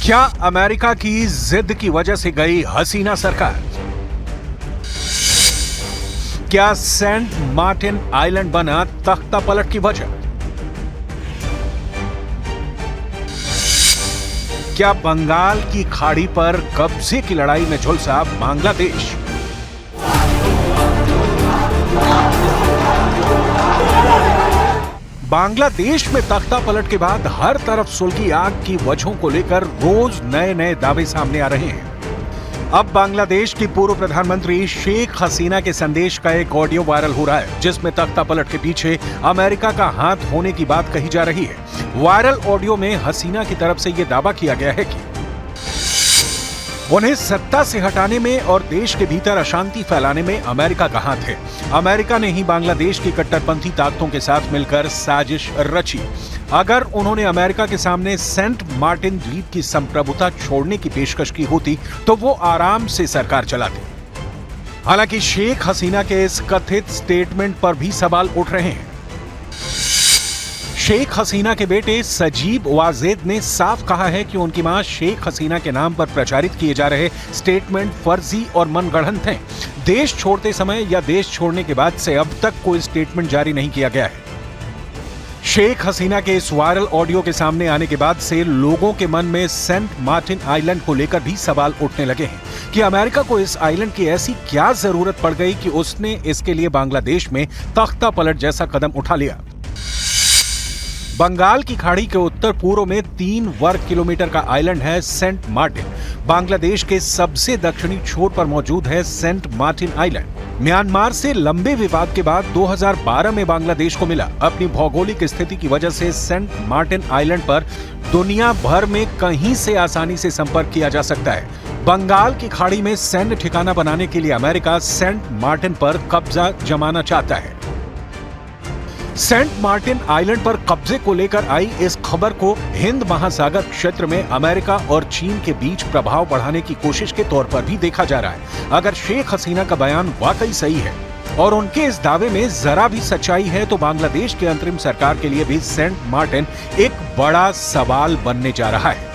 क्या अमेरिका की जिद की वजह से गई हसीना सरकार? क्या सेंट मार्टिन आइलैंड बना तख्ता पलट की वजह? क्या बंगाल की खाड़ी पर कब्जे की लड़ाई में झुलसा बांग्लादेश? बांग्लादेश में तख्ता पलट के बाद हर तरफ सुलगी आग की वजहों को लेकर रोज नए नए दावे सामने आ रहे हैं। अब बांग्लादेश की पूर्व प्रधानमंत्री शेख हसीना के संदेश का एक ऑडियो वायरल हो रहा है, जिसमें तख्ता पलट के पीछे अमेरिका का हाथ होने की बात कही जा रही है। वायरल ऑडियो में हसीना की तरफ से यह दावा किया गया है कि उन्हें सत्ता से हटाने में और देश के भीतर अशांति फैलाने में अमेरिका का हाथ है। अमेरिका ने ही बांग्लादेश की कट्टरपंथी ताकतों के साथ मिलकर साजिश रची। अगर उन्होंने अमेरिका के सामने सेंट मार्टिन द्वीप की संप्रभुता छोड़ने की पेशकश की होती तो वो आराम से सरकार चलाते। हालांकि शेख हसीना के इस कथित स्टेटमेंट पर भी सवाल उठ रहे हैं। शेख हसीना के बेटे सजीब वाजेद ने साफ कहा है कि उनकी मां शेख हसीना के नाम पर प्रचारित किए जा रहे स्टेटमेंट फर्जी और मनगढ़ंत हैं। देश छोड़ते समय या देश छोड़ने के बाद से अब तक कोई स्टेटमेंट जारी नहीं किया गया है। शेख हसीना के इस वायरल ऑडियो के सामने आने के बाद से लोगों के मन में सेंट मार्टिन आइलैंड को लेकर भी सवाल उठने लगे हैं कि अमेरिका को इस आइलैंड की ऐसी क्या जरूरत पड़ गई कि उसने इसके लिए बांग्लादेश में तख्ता पलट जैसा कदम उठा लिया। बंगाल की खाड़ी के उत्तर पूर्व में 3 वर्ग किलोमीटर का आइलैंड है सेंट मार्टिन। बांग्लादेश के सबसे दक्षिणी छोर पर मौजूद है सेंट मार्टिन आइलैंड। म्यांमार से लंबे विवाद के बाद 2012 में बांग्लादेश को मिला। अपनी भौगोलिक स्थिति की वजह से सेंट मार्टिन आइलैंड पर दुनिया भर में कहीं से आसानी से संपर्क किया जा सकता है। बंगाल की खाड़ी में सैन्य ठिकाना बनाने के लिए अमेरिका सेंट मार्टिन पर कब्जा जमाना चाहता है। सेंट मार्टिन आइलैंड पर कब्जे को लेकर आई इस खबर को हिंद महासागर क्षेत्र में अमेरिका और चीन के बीच प्रभाव बढ़ाने की कोशिश के तौर पर भी देखा जा रहा है। अगर शेख हसीना का बयान वाकई सही है और उनके इस दावे में जरा भी सच्चाई है तो बांग्लादेश की अंतरिम सरकार के लिए भी सेंट मार्टिन एक बड़ा सवाल बनने जा रहा है।